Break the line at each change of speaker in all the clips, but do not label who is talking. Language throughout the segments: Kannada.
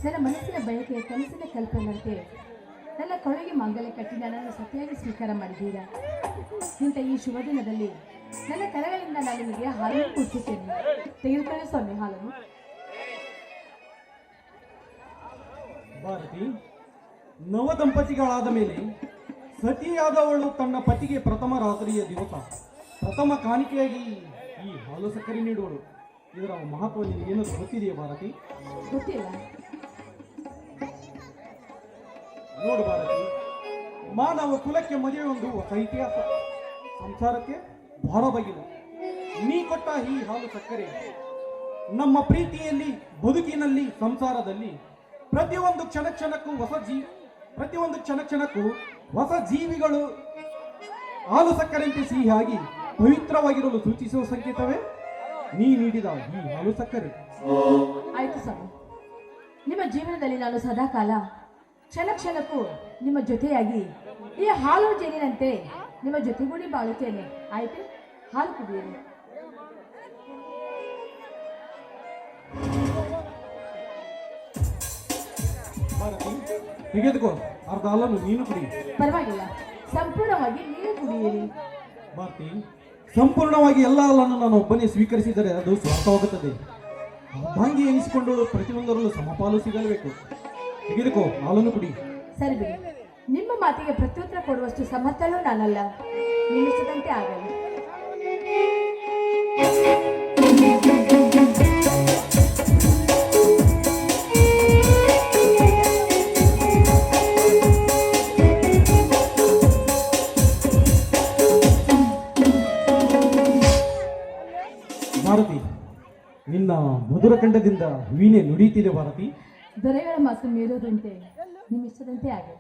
ನನ್ನ ಮನಸ್ಸಿನ ಬಯಕೆಯ ಕನಸಿನ ಕಲ್ಪನೆಯಂತೆ ನನ್ನ ಕೊಳಗೆ ಮಾಂಗಲ್ಯ ಕಟ್ಟಿ ನನ್ನನ್ನು ಸತಿಯಾಗಿ ಸ್ವೀಕಾರ ಮಾಡಿದ್ದೀರಾ. ಇಂಥ ಈ ಶುಭ ದಿನದಲ್ಲಿ ನನ್ನ ಕರಗಳಿಂದ ನಾನು ನಿಮಗೆ ಹಾಲನ್ನು ಕುಡಿಸುತ್ತೇನೆ. ತೆಗೆದುಕೊಳ್ಳಿ ಸ್ವಾಮಿ ಹಾಲನ್ನು.
ಭಾರತಿ, ನವ ದಂಪತಿಗಳಾದ ಮೇಲೆ ಸತಿಯಾದವಳು ತನ್ನ ಪತಿಗೆ ಪ್ರಥಮ ರಾತ್ರಿಯ ದಿವಸ ಪ್ರಥಮ ಕಾಣಿಕೆಯಾಗಿ ಈ ಹಾಲು ಸಕ್ಕರೆ ನೀಡುವಳು. ಇದರ ಮಹತ್ವ ನಿನಗೇನು ಗೊತ್ತಿದೆಯಾ ಭಾರತಿ?
ಗೊತ್ತಿಲ್ಲ.
ನೋಡು ಭಾರತಿ, ಮಾನವ ಕುಲಕ್ಕೆ ಮದುವೆ ಒಂದು ಹೊಸ ಇತಿಹಾಸ, ಸಂಸಾರಕ್ಕೆ ಬಹಳ ಬಗೆದು. ನೀ ಕೊಟ್ಟ ಈ ಹಾಲು ಸಕ್ಕರೆ ನಮ್ಮ ಪ್ರೀತಿಯಲ್ಲಿ, ಬದುಕಿನಲ್ಲಿ, ಸಂಸಾರದಲ್ಲಿ ಪ್ರತಿಯೊಂದು ಕ್ಷಣ ಕ್ಷಣಕ್ಕೂ ಹೊಸ ಜೀವಿಗಳು ಹಾಲು ಸಕ್ಕರೆಯಂತೆ ಸಿಹಿಯಾಗಿ ಪವಿತ್ರವಾಗಿರಲು ಸೂಚಿಸುವ ಸಂಕೇತವೇ ನೀ ನೀಡಿದ ಈ ಹಾಲು ಸಕ್ಕರೆ.
ಆಯ್ತು ಸ್ವಾಮಿ, ನಿಮ್ಮ ಜೀವನದಲ್ಲಿ ನಾನು ಸದಾಕಾಲ ಕ್ಷಣಕ್ಕೂ ನಿಮ್ಮ ಜೊತೆಯಾಗಿ ಈ ಹಾಲು ಜೇನಿನಂತೆ ನಿಮ್ಮ ಜೊತೆಗೂಡಿ ಬಾಳುತ್ತೇನೆ. ಆಯ್ತು, ಹಾಲು ಕುಡಿಯಿರಿ.
ಭಾರತಿ, ತೆಗೆದುಕೋ, ಅರ್ಧ ಹಾಲನ್ನು ನೀನು ಕುಡಿ.
ಪರವಾಗಿಲ್ಲ, ಸಂಪೂರ್ಣವಾಗಿ ನೀವು ಕುಡಿಯಿರಿ.
ಭಾರತಿ, ಸಂಪೂರ್ಣವಾಗಿ ಎಲ್ಲ ಹಾಲನ್ನು ನಾನು ಒಬ್ಬನೇ ಸ್ವೀಕರಿಸಿದರೆ ಅದು ಸ್ವಾರ್ಥವಾಗುತ್ತದೆ. ಭಾಂಗಿ ಎನಿಸಿಕೊಂಡು ಪ್ರತಿಯೊಂದರಲ್ಲೂ ಸಮಪಾಲು ಸಿಗಲೇಬೇಕು. ತೆಗೆದುಕೋ, ಹಾಲನ್ನು ಕುಡಿ.
ಸರಿ ಬಿಡಿ, ನಿಮ್ಮ ಮಾತಿಗೆ ಪ್ರತ್ಯುತ್ತರ ಕೊಡುವಷ್ಟು ಸಮರ್ಥನೂ ನಾನಲ್ಲ. ನಿಲ್ಲಿಸದಂತೆ ಆಗಲಿ.
ಭಾರತಿ, ನಿನ್ನ ಮಧುರ ಕಂಠದಿಂದ ವೀಣೆ ನುಡಿಯುತ್ತಿದೆ. ಭಾರತಿ,
ದೊರೆಗಳ ಮಾತು ಮೀರೋದಂತೆ ನಿಮ್ಮಿಷ್ಟದಂತೆ ಆಗಲಿ.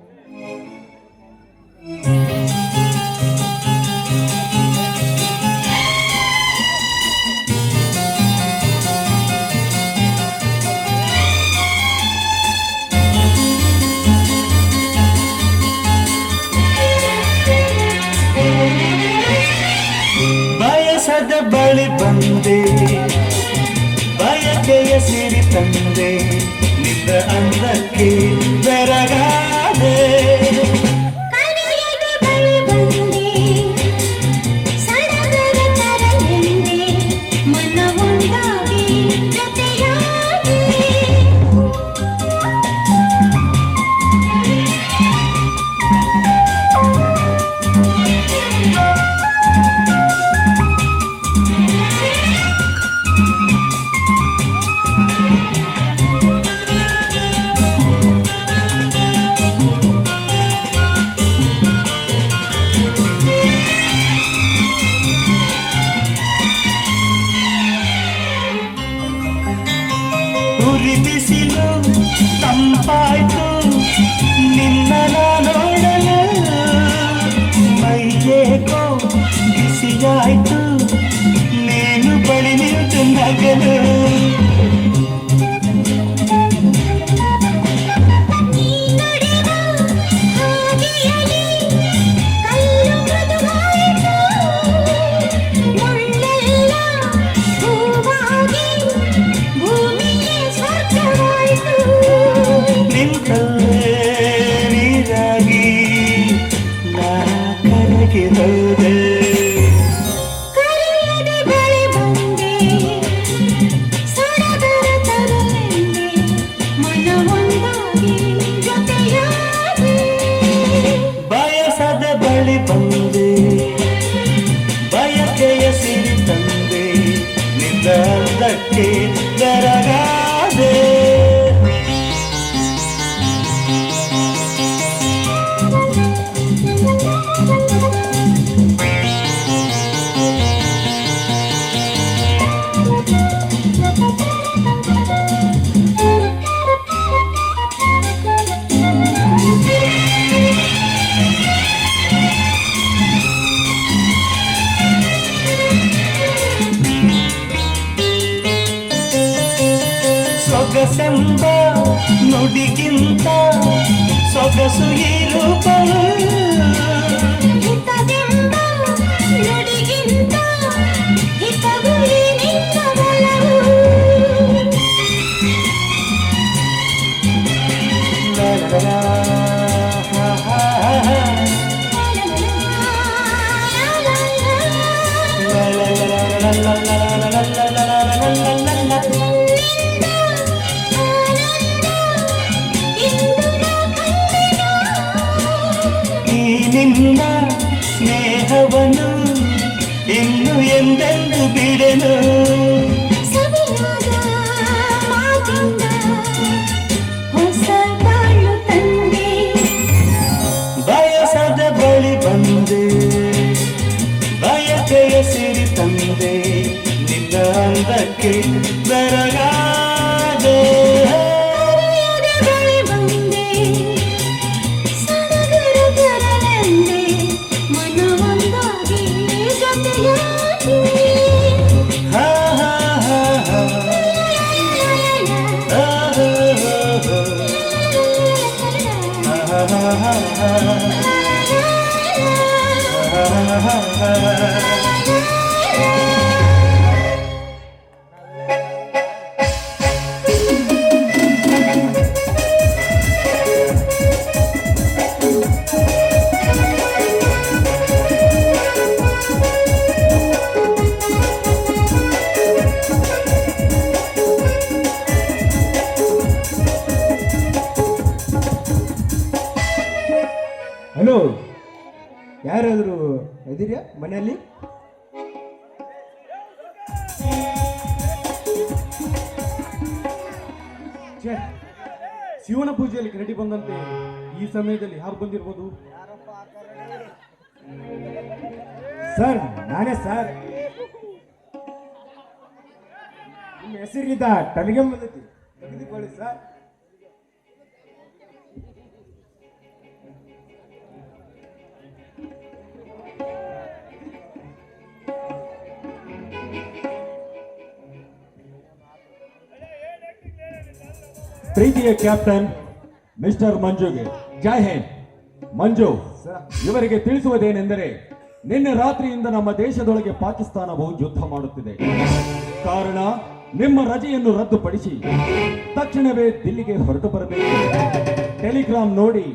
ಬಯಸದ ಬಳಿ ಬಂದೆ, ಬಯಕೆಯ ಸಿರಿ ತಂದೆ, ನಿನ್ನ ಅಂದಕ್ಕೆ ಬೆರಗಾದೆ. ಬಿಸಿಲು ತಂಪಾಯ್ತು ನಿನ್ನ ನೋಡಲು, ಮೈಯೇಕೋ ಬಿಸಿಯಾಯ್ತು ನೀನು ಬಳಿ ನಿಂತು ನಗಲು. ಬಯಸದ ಬಳಿ ಬಂದೆ, ಬಯಕೆಯ ಸಿರಿ ತಂದೆ, ನಿನ್ನ ಅಂದಕ್ಕೆ ಬೆರಗಾದೆ. ಸೊಗಸೆಂಬ ನುಡಿಗಿಂತ ಸೊಗಸು ಈ ರೂಪವು, ನುಡಿಗಿಂತ ಹಿತವು ಈ ನಿನ್ನ ಬಲವು. ನಿನ್ನ ಸ್ನೇಹವನ್ನು ಇನ್ನು ಎಂದೆಂದು ಬಿಡೆನು.
ಸವಿಯಾದ ಮಾತಿಂದ ಹೊಸ ಬಾಳು ತಂದೆ,
ಬಯಸದ ಬಳಿ ಬಂದೆ, ಬಯಕೆಯ ಸಿರಿ ತಂದೆ, ನಿನ್ನ ಅಂದಕ್ಕೆ ಬೆರಗಾದೆ.
ಸರಿಯಾದ ಬಳಿ ಬಂದೆ, ಸಡಗರ ತರಲೆಂದೆ, ಮನವೊಂದಾಗಿ ಜೊತೆಯಾಗಿ.
ಹಾ ಹಾ ಹಾ ಹಾ
ಹಲೋ, ಯಾರಾದರೂ ಇದ್ದೀರಾ ಮನೆಯಲ್ಲಿ? ಛೇ, ಶಿವನ ಪೂಜೆಯಲ್ಲಿ ಕರಡಿ ಬಂದಂತೆ ಈ ಸಮಯದಲ್ಲಿ ಯಾರು ಬಂದಿರ್ಬೋದು?
ಸರ್, ನಾನೇ ಸರ್. ನಿಮ್ಮ ಹೆಸರಿಗಿದ್ದ ಟೆಲಿಗ್ರಾಮ್ ಬಂದೈತಿ, ತೆಗೆದುಕೊಳ್ಳಿ ಸರ್.
ಪ್ರೀತಿಯ ಕ್ಯಾಪ್ಟನ್ ಮಿಸ್ಟರ್ ಮಂಜುಗೆ ಜೈ ಹಿಂದ್. ಮಂಜು, ಇವರಿಗೆ ತಿಳಿಸುವುದೇನೆಂದರೆ ನಿನ್ನೆ ರಾತ್ರಿಯಿಂದ ನಮ್ಮ ದೇಶದೊಳಗೆ ಪಾಕಿಸ್ತಾನವು ಯುದ್ಧ ಮಾಡುತ್ತಿದೆ. ಕಾರಣ ನಿಮ್ಮ ರಜೆಯನ್ನು ರದ್ದುಪಡಿಸಿ ತಕ್ಷಣವೇ ದಿಲ್ಲಿಗೆ ಹೊರಟು ಬರಬೇಕು. ಟೆಲಿಗ್ರಾಮ್ ನೋಡಿ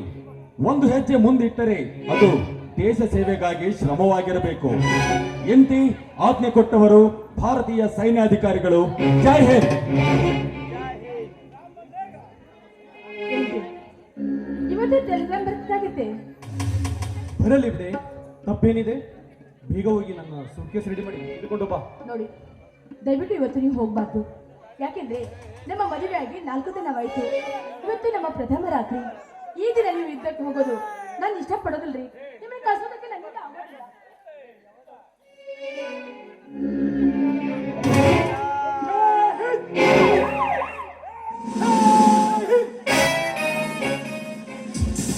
ಒಂದು ಹೆಜ್ಜೆ ಮುಂದಿಟ್ಟರೆ ಅದು ದೇಶ ಸೇವೆಗಾಗಿ ಶ್ರಮವಾಗಿರಬೇಕು. ಎಂತಿ ಆಜ್ಞೆ ಕೊಟ್ಟವರು ಭಾರತೀಯ ಸೈನ್ಯಾಧಿಕಾರಿಗಳು. ಜೈ ಹಿಂದ್.
ಇವತ್ತೇ ಟೆಲಿಗ್ರಾಮ್ ಬರ್ತಾಗಿದೆ.
ಬರಲಿ ಬಿಡೆ, ತಪ್ಪೇನಿದೆ? ಬೇಗ ಹೋಗಿ ನನ್ನ ಸೂಟ್ಕೇಸ್ ರೆಡಿ ಮಾಡಿ ಹಿಡ್ಕೊಂಡು ಬಾ.
ನೋಡಿ, ದಯವಿಟ್ಟು ಇವತ್ತು ನೀವು ಹೋಗ್ಬಾರ್ದು. ಯಾಕೆಂದ್ರೆ ನಮ್ಮ ಮದುವೆ ಆಗಿ 4 ದಿನವಾಯ್ತು. ಇವತ್ತು ನಮ್ಮ ಪ್ರಥಮ ರಾತ್ರಿ. ಈ ದಿನ ನೀವು ಯುದ್ಧಕ್ಕೆ ಹೋಗೋದು ನಾನು ಇಷ್ಟಪಡೋದಿಲ್ರಿ. ನಿಮಗೆ ಕಳ್ಸೋದಕ್ಕೆ ನನಗೆ ಆಗೋದಿಲ್ಲ.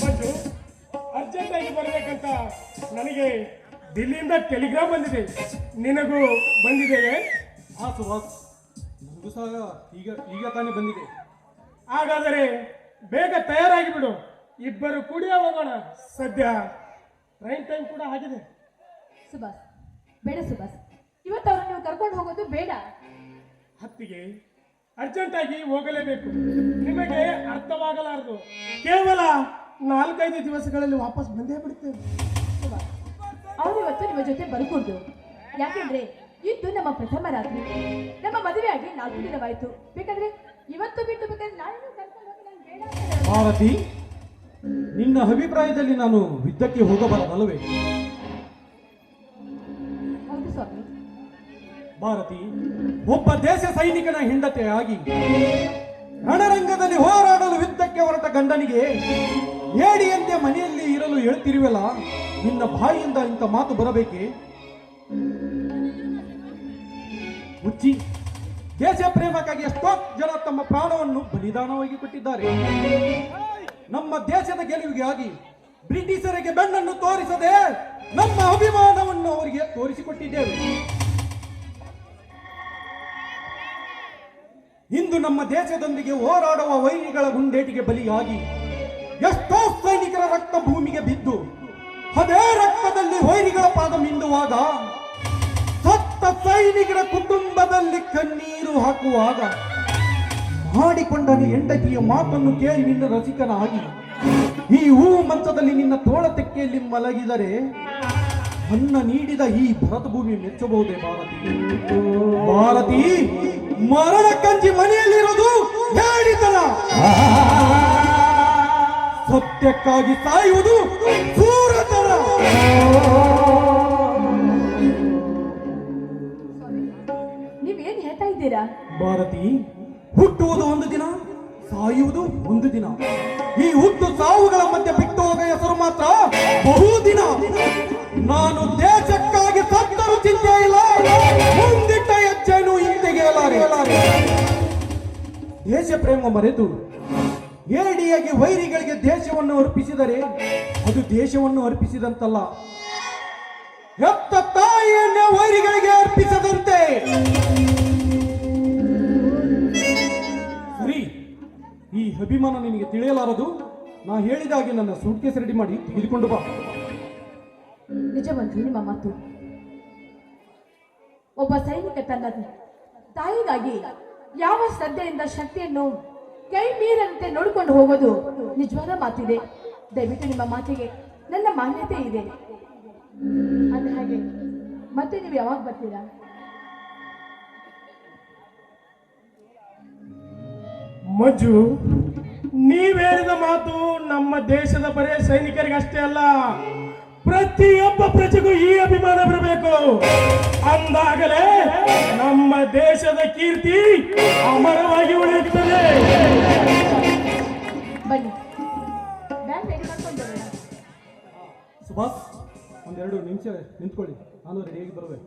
ಮಂಜು, ಅರ್ಜೆಂಟಾಗಿ ಬರಬೇಕಂತ ನನಗೆ ದಿಲ್ಲಿಯಿಂದ ಟೆಲಿಗ್ರಾಮ್ ಬಂದಿದೆ. ನಿನಗೂ ಬಂದಿದೆಯೇ?
ಹಾ ಸುಹಾಸ್, ನನಗೂ ಸಹ ಈಗ ಈಗ ತಾನೇ ಬಂದಿದೆ.
ಹಾಗಾದರೆ ಬೇಗ ತಯಾರಾಗಿ ಬಿಡು, ಇಬ್ಬರು ಕೂಡಿಯೇ ಹೋಗೋಣ. ಸದ್ಯ ಟ್ರೈನ್ ಟೈಮ್ ಕೂಡ ಆಗಿದೆ.
ಸುಭಾಷ್, ಬೇಡ ಸುಭಾಷ್, ಇವತ್ತು ಅವ್ರನ್ನ ನೀವು ಕರ್ಕೊಂಡು ಹೋಗೋದು ಬೇಡ.
ಹತ್ತಿಗೆ ಅರ್ಜೆಂಟಾಗಿ ಹೋಗಲೇಬೇಕು. ನಿಮಗೆ ಅರ್ಥವಾಗಲಾರದು. ಕೇವಲ 4-5 ದಿವಸಗಳಲ್ಲಿ ವಾಪಸ್ ಬಂದೇ ಬಿಡ್ತೇವೆ.
ಸುಭಾಷ್, ಅವರು ಇವತ್ತು ನಿಮ್ಮ ಜೊತೆ ಬರ್ಕೊಡ್ದು. ಯಾಕೆಂದ್ರೆ ಇದು ನಮ್ಮ ಪ್ರಥಮ ರಾತ್ರಿ. ನಮ್ಮ ಮದುವೆ ಆಗಿ 4 ದಿನವಾಯ್ತು. ಬೇಕಾದ್ರೆ ಇವತ್ತು ಬಿಟ್ಟು ಬೇಕಾದ್ರೆ ನಾಳೆ ಕರ್ಕೊಂಡು ಹೋಗಿ ನಾನು ಬೇಡ ಅಂತ ಹೇಳೋದು.
ಭಾರತಿ, ನಿನ್ನ ಅಭಿಪ್ರಾಯದಲ್ಲಿ ನಾನು ಯುದ್ಧಕ್ಕೆ ಹೋಗಬಾರದಲ್ಲವೇ?
ಹೌದು ಸ್ವಾಮಿ.
ಭಾರತಿ, ಒಬ್ಬ ದೇಶ ಸೈನಿಕನ ಹೆಂಡತಿಯಾಗಿ ರಣರಂಗದಲ್ಲಿ ಹೋರಾಡಲು ಯುದ್ಧಕ್ಕೆ ಹೊರಟ ಗಂಡನಿಗೆ ಏಡಿಯಂತೆ ಮನೆಯಲ್ಲಿ ಇರಲು ಹೇಳ್ತಿರುವಲ್ಲ, ನಿನ್ನ ಬಾಯಿಯಿಂದ ಇಂಥ ಮಾತು ಬರಬೇಕೆ? ಹುಚ್ಚಿ, ದೇಶ ಪ್ರೇಮಕ್ಕಾಗಿ ಎಷ್ಟೋ ಜನ ತಮ್ಮ ಪ್ರಾಣವನ್ನು ಬಲಿದಾನವಾಗಿ ಕೊಟ್ಟಿದ್ದಾರೆ. ನಮ್ಮ ದೇಶದ ಗೆಲುವಿಗಾಗಿ ಬ್ರಿಟಿಷರಿಗೆ ಬೆನ್ನನ್ನು ತೋರಿಸದೆ ನಮ್ಮ ಅಭಿಮಾನವನ್ನು ಅವರಿಗೆ ತೋರಿಸಿಕೊಟ್ಟಿದ್ದೇವೆ. ಇಂದು ನಮ್ಮ ದೇಶದೊಂದಿಗೆ ಹೋರಾಡುವ ವೈರಿಗಳ ಗುಂಡೇಟಿಗೆ ಬಲಿಯಾಗಿ ಎಷ್ಟೋ ಸೈನಿಕರ ರಕ್ತ ಭೂಮಿಗೆ ಬಿದ್ದು ಅದೇ ರಕ್ತದಲ್ಲಿ ವೈರಿಗಳ ಪಾದ ಮಿಂದುವಾಗ, ಸತ್ತ ಸೈನಿಕರ ಕುಟುಂಬದಲ್ಲಿ ಕಣ್ಣೀರು ಹಾಕುವಾಗ ಮಾಡಿಕೊಂಡ ಹೆಂಡತಿಯ ಮಾತನ್ನು ಕೇಳಿ ನಿನ್ನ ರಸಿಕನಾಗಿ ಈ ಹೂ ಮಂಚದಲ್ಲಿ ನಿನ್ನ ತೋಳ ತೆಕ್ಕೆಯಲ್ಲಿ ಮಲಗಿದರೆ ಅನ್ನ ನೀಡಿದ ಈ ಭರತ ಭೂಮಿ ಮೆಚ್ಚಬಹುದೇ ಭಾರತಿ? ಭಾರತಿ, ಮರಣ ಕಂಜಿ ಮನೆಯಲ್ಲಿರೋದು ಹೇಳಿದನ. ಸತ್ಯಕ್ಕಾಗಿ ಸಾಯುವುದು ಸೂರತನ. ಭಾರತಿ, ಹುಟ್ಟುವುದು ಒಂದು ದಿನ, ಸಾಯುವುದು ಒಂದು ದಿನ. ಈ ಹುಟ್ಟು ಸಾವುಗಳ ಮಧ್ಯೆ ಬಿಟ್ಟು ಹೋಗ ಹೆಸರು ಮಾತ್ರ ಬಹುದಿನ. ನಾನು ದೇಶಕ್ಕಾಗಿ ಸತ್ತರೂ ಚಿಂತೆ ಇಲ್ಲ, ಮುಂದಿಟ್ಟ ಹೆಜ್ಜೆನು ಹಿಂದೆಗೆಯಲಾರೆ. ದೇಶ ಪ್ರೇಮ ಮರೆತು ಏಡಿಯಾಗಿ ವೈರಿಗಳಿಗೆ ದೇಶವನ್ನು ಅರ್ಪಿಸಿದರೆ ಅದು ದೇಶವನ್ನು ಅರ್ಪಿಸಿದಂತಲ್ಲ, ಹೆತ್ತ ತಾಯಿಯನ್ನೇ ವೈರಿಗಳಿಗೆ ಅರ್ಪಿಸದಂತೆ. ಸರಿ, ಈ ಅಭಿಮಾನ ನಿನಗೆ ತಿಳಿಯಲಾರದು. ನಾ ಹೇಳಿದಾಗೆ ನನ್ನ ಸೂಟ್ಕೇಸ್ ರೆಡಿ ಮಾಡಿ ತೆಗೆದುಕೊಂಡು ಬಾ.
ನಿಜವಂತೂ ನಿಮ್ಮ ಮಾತು. ಒಬ್ಬ ಸೈನಿಕ ತನ್ನ ತಾಯಿಗಾಗಿ ಯಾವ ಶ್ರದ್ಧೆಯಿಂದ ಶಕ್ತಿಯನ್ನು ಕೈ ಮೀರದಂತೆ ನೋಡಿಕೊಂಡು ಹೋಗೋದು ನಿಜವಾದ ಮಾತಿದೆ. ದಯವಿಟ್ಟು ನಿಮ್ಮ ಮಾತಿಗೆ ನನ್ನ ಮಾನ್ಯತೆ ಇದೆ. ಅಂದ ಹಾಗೆ ಮತ್ತೆ ನೀವು ಯಾವಾಗ ಬರ್ತೀರಾ?
ಮಂಜು, ನೀವ್ ಹೇಳಿದ ಮಾತು ನಮ್ಮ ದೇಶದ ಬರೇ ಸೈನಿಕರಿಗೆ ಅಷ್ಟೇ ಅಲ್ಲ, ಪ್ರತಿಯೊಬ್ಬ ಪ್ರಜೆಗೂ ಈ ಅಭಿಮಾನ ಬರಬೇಕು. ಅಂದಾಗಲೇ ನಮ್ಮ ದೇಶದ ಕೀರ್ತಿ ಅಮರವಾಗಿ ಉಳಿಯುತ್ತದೆ.
ಬನ್ನಿ, ಬ್ಯಾಗ್ ರೆಡಿ ಮಾಡ್ಕೊಂಡು ಬರೋಣ.
ಸುಭಾಷ್, ಒಂದೆರಡು ನಿಮಿಷ ನಿಂತ್ಕೊಳ್ಳಿ, ನಾನು ರೆಡಿಯಾಗಿ ಬರುವೆ.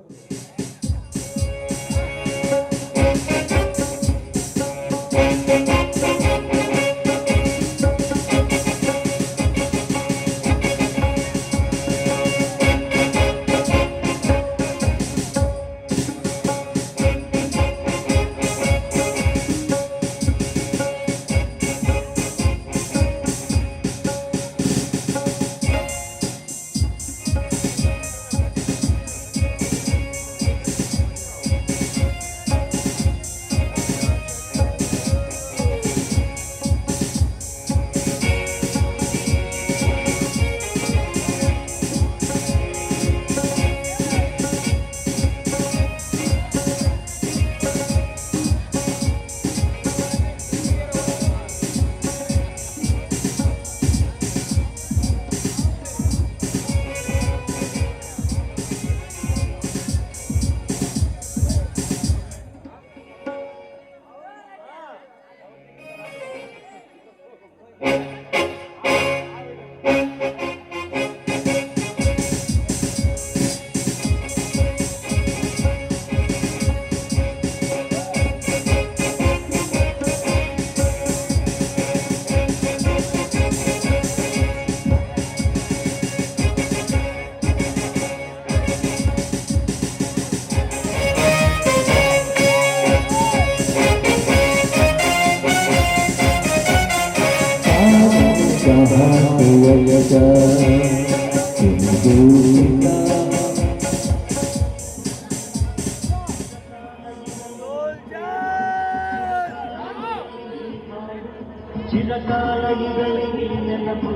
ಚಿರಕಾಲ ಇರಲಿ ನೆನಪು.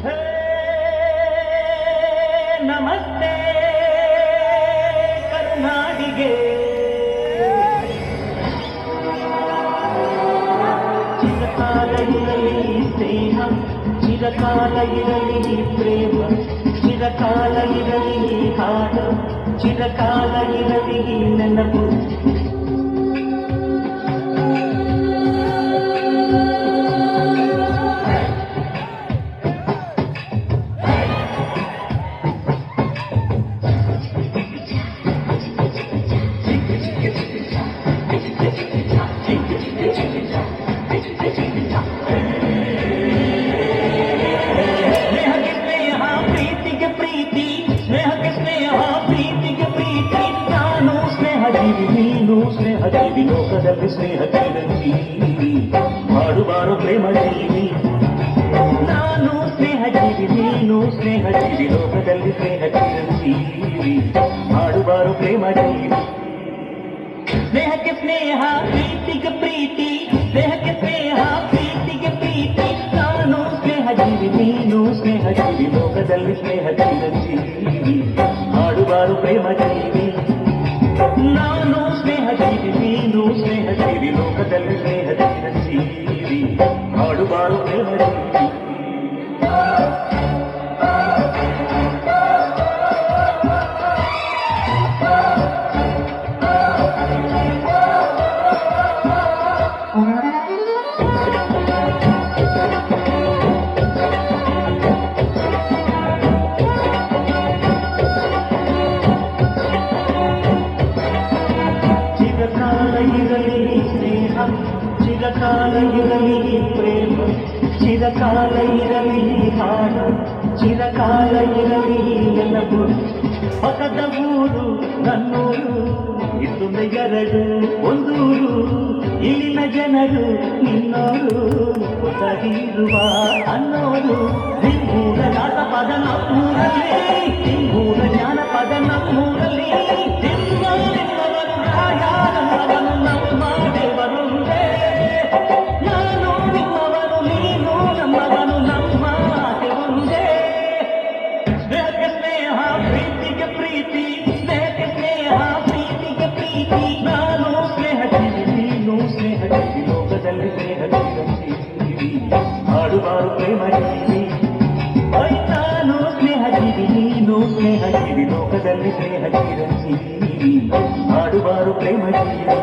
ಹೇ, ನಮಸ್ತೆ ಕರುನಾಡಿಗೆ. ಚಿರಕಾಲ ಇರಲಿ ಸ್ನೇಹ, ಚಿರಕಾಲ ಇರಲಿ ಪ್ರೇಮ, ಚಿರಕಾಲ ಇರಲಿ ಹಾಡು, ಚಿರಕಾಲ ಇರಲಿ ನೆನಪು. ಲೋಕದಲ್ಲಿ ಸ್ನೇಹ ಜೀವಿ, ಮಾಡುವಾರು ಪ್ರೇಮ ಜೀವಿ. ನಾನು ಸ್ನೇಹ ಜೀವಿ, ನೀನು ಸ್ನೇಹ ಜೀವಿ, ಲೋಕದಲ್ಲಿ ಸ್ನೇಹ ಚಿರಂಜೀವಿ, ಮಾಡುವಾರು ಪ್ರೇಮ ಜೀವಿ. ಸ್ನೇಹಕ್ಕೆ ಸ್ನೇಹ, ಪ್ರೀತಿಗೆ ಪ್ರೀತಿ, ಸ್ನೇಹಕ್ಕೆ ಸ್ನೇಹ, ಪ್ರೀತಿಗೆ ಪ್ರೀತಿ. ನಾನು ಸ್ನೇಹ ಜೀವಿ, ನೀನು ಸ್ನೇಹ ಜೀವಿ, ಲೋಕದಲ್ಲಿ ಸ್ನೇಹ ಚಿರಂಜೀವಿ, ಮಾಡುವಾರು ಪ್ರೇಮ ಜೀವಿ. ನಾನು ಸ್ನೇಹ ಜೀವಿ, ನೀನು ಸ್ನೇಹ ಜೀವಿ, ಲೋಕದಲ್ಲಿ ಸ್ನೇಹ ಚಿರಂಜೀವಿ, ಮಾಡುವಾರು ಪ್ರೇಮ ಜೀವಿ. ಕಾಲ ಇರಲಿ ಎಲ್ಲವೂ ಪಕ್ಕದ ಊರು ನನ್ನೂರು ಇನ್ನೊಂದು ಎರಡು ಒಂದೂರು ಇಲ್ಲಿನ ಜನರು ನಿನ್ನೋರು ಹೊಸದಿರುವ ಅನ್ನೋರು ನಿಮ್ಮೂರ ಜಾನಪದ ನಮ್ಮೂರಲ್ಲಿ ನಿಮ್ಮೂರ ಜಾನಪದ ನಮ್ಮೂರಲ್ಲಿ ನಿಮ್ಮವನು ರಾಯ ನನ್ನವನು ನಮ್ಮ ದೇವರುಂದೇ ನಾನು ನಿಮ್ಮವನು ನೀನು ನಮ್ಮವನು ನಮ್ಮ ದೇವರುಂದೇ ಸ್ನೇಹಕ್ಕೆ ಸ್ನೇಹ ಪ್ರೀತಿಗೆ ಪ್ರೀತಿ ಸ್ನೇಹಕ್ಕೆ ಸ್ನೇಹ ಪ್ರೀತಿಗೆ ಪ್ರೀತಿ ನಾನು ಸ್ನೇಹ ಜೀವಿ ನೀನು ಸ್ನೇಹ ಜೀವಿ ಲೋಕದಲ್ಲಿ ಸ್ನೇಹ ಜೀವಿ ಹಾಡುವಾರು ಪ್ರೇಮ ಜೀವಿ ನಾನು ಸ್ನೇಹ ಜೀವಿ ನೀನು ಸ್ನೇಹ ಜೀವಿ ಲೋಕದಲ್ಲಿ ಸ್ನೇಹ ಜೀವಿ ಹಾಡುವಾರು ಪ್ರೇಮ ಜೀವಿ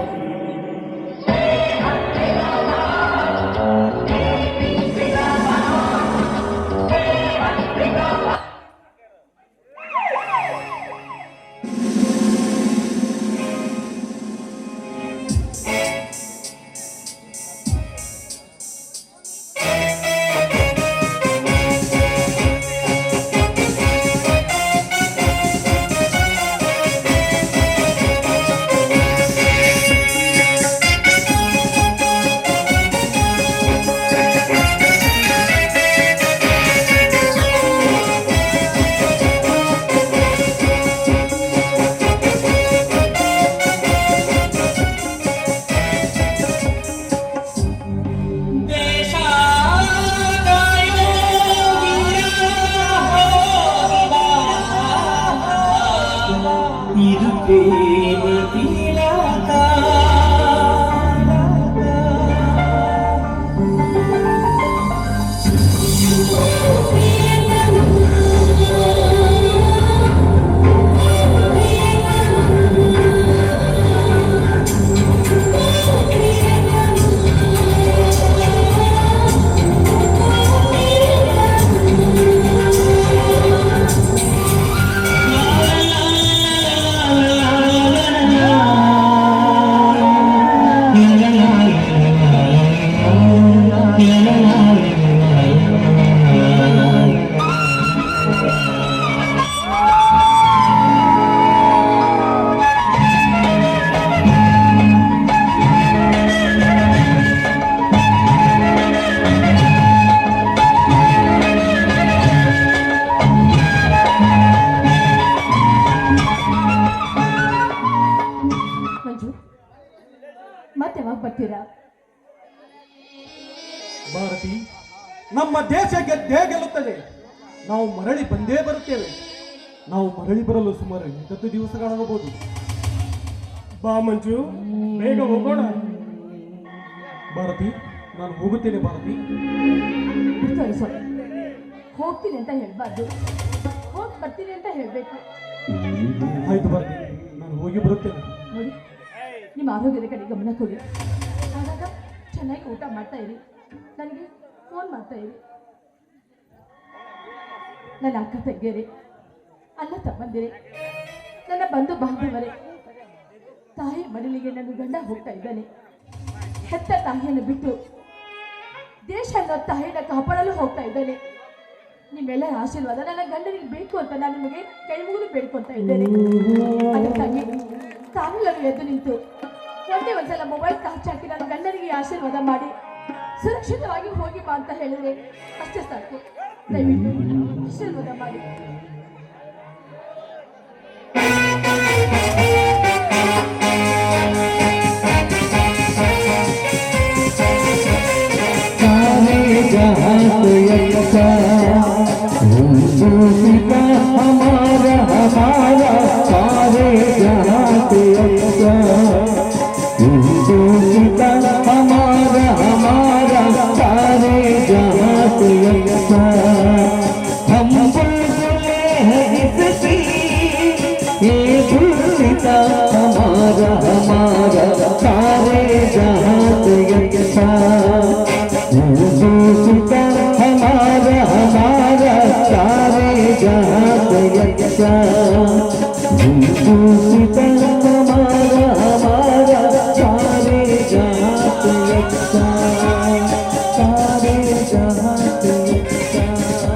ಮಂಜು ಮತ್ತೆ ಯಾವಾಗ ಬರ್ತೀರಾ?
ಭಾರತಿ, ನಮ್ಮ ದೇಶ ಗೆದ್ದೇ ಗೆಲ್ಲುತ್ತದೆ. ನಾವು ಮರಳಿ ಬಂದೇ ಬರುತ್ತೇವೆ. ನಾವು ಮರಳಿ ಬರಲು ಸುಮಾರು 8 ದಿವಸಗಳಾಗಬಹುದು.
ಬಾ ಮಂಜು, ಬೇಗ ಹೋಗೋಣ.
ಭಾರತಿ, ನಾನು ಹೋಗುತ್ತೇನೆ. ಭಾರತಿ,
ಸಾರಿ, ಹೋಗ್ತೀನಿ ಅಂತ ಹೇಳ್ಬಾರ್ದು, ಹೋಗಿ ಬರ್ತೀನಿ ಅಂತ ಹೇಳ್ಬೇಕು.
ಆಯ್ತು ಭಾರತಿ, ನಾನು ಹೋಗಿ ಬರುತ್ತೇನೆ.
ನೋಡಿ, ನಿಮ್ಮ ಆರೋಗ್ಯದ ಕಡೆ ಗಮನ ಕೊಡಿ. ಆಗಾಗ ಚೆನ್ನಾಗಿ ಊಟ ಮಾಡ್ತಾ ಇರಿ, ನನಗೆ ಫೋನ್ ಮಾಡ್ತಾ ಇರಿ. ನನ್ನ ಅಕ್ಕ ತಂಗಿಯರೇ, ಅಣ್ಣ ತಮ್ಮಂದಿರೇ, ನನ್ನ ಬಂಧು ಬಾಂಧವರೇ, ತಾಯಿ ಮಡಿಲಿಗೆ ನನ್ನ ಗಂಡ ಹೋಗ್ತಾ ಇದ್ದಾನೆ. ಹೆತ್ತ ತಾಯಿಯನ್ನು ಬಿಟ್ಟು ದೇಶ ಅನ್ನೋ ತಾಯಿನ ಕಾಪಾಡಲು ಹೋಗ್ತಾ ಇದ್ದಾನೆ. ನಿಮ್ಮೆಲ್ಲರ ಆಶೀರ್ವಾದ ನನ್ನ ಗಂಡನಿಗೆ ಬೇಕು ಅಂತ ನಾನು ನಿಮಗೆ ಕೈ ಮುಗಿದು ಬೇಡ್ಕೊತ ಇದ್ದೇನೆ. ಅದಕ್ಕಾಗಿ ತಾವೆಲ್ಲರೂ ಎದ್ದು ನಿಂತು ಒಂದೇ ಒಂದ್ಸಲ ಮೊಬೈಲ್ ಟಾರ್ಚ್ ಹಾಕಿ ನನ್ನ ಗಂಡನಿಗೆ ಆಶೀರ್ವಾದ ಮಾಡಿ ಸುರಕ್ಷಿತವಾಗಿ ಹೋಗಿ ಬಾ ಅಂತ ಹೇಳಿದ್ರೆ ಅಷ್ಟೇ ಸಾಕು. ದಯವಿಟ್ಟು ಆಶೀರ್ವಾದ ಮಾಡಿ.
हमारा हमारा सारे जहां पे अच्छा हिंदुस्ता हमारा हमारा सारे जहां पे अच्छा हम बुलबुले हैं इसकी ये हिंदुस्ता हमारा हमारा सारे जहां पे अच्छा हिंदुस्ता हमारा हमारा सारे जहां पे अच्छा हिंदुस्ता हमारा हमारा सारे जहां पे अच्छा सारे जहां पे अच्छा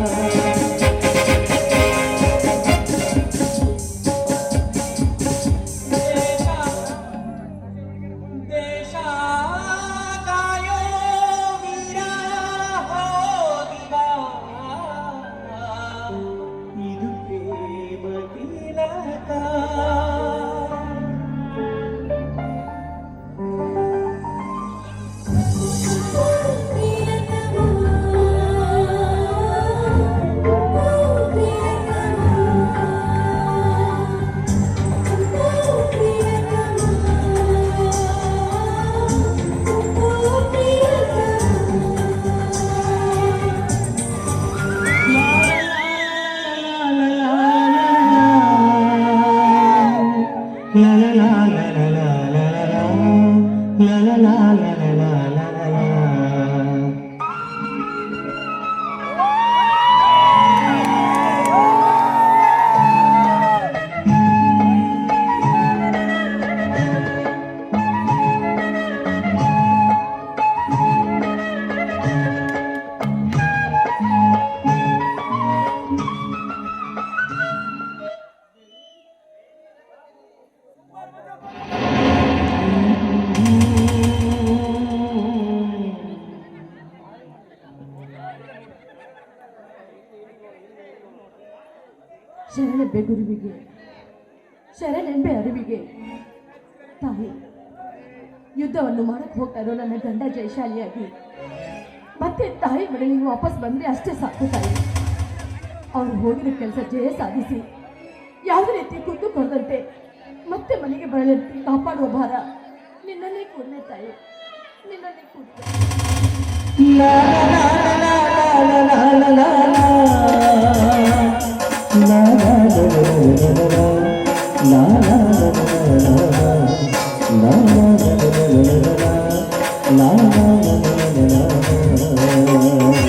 ಶರಣೆಂಬೆ ಗುರುವಿಗೆ, ಶರಣೆಂಬೆ ಅರಿವಿಗೆ. ತಾಯಿ, ಯುದ್ಧವನ್ನು ಮಾಡಕ್ಕೆ ಹೋಗ್ತಾ ಇರೋ ನನ್ನ ಗಂಡ ಜಯಶಾಲಿಯಾಗಿ ಮತ್ತೆ ತಾಯಿ ಮನೆಗೆ ವಾಪಸ್ ಬಂದರೆ ಅಷ್ಟೇ ಸಾಕು ತಾಯಿ. ಅವ್ರು ಹೋಗಿರೋ ಕೆಲಸ ಜಯ ಸಾಧಿಸಿ ಯಾವುದೇ ರೀತಿ ಕುದ್ದು ಕೊಡದಂತೆ ಮತ್ತೆ ಮನೆಗೆ ಬರಲಂತೆ ಕಾಪಾಡುವ ಭಾರ ನಿನ್ನನ್ನೇ ಕೂಡಲೇ ತಾಯಿ, ನಿನ್ನನ್ನೇ ಕೂಡಲೇ.
la la la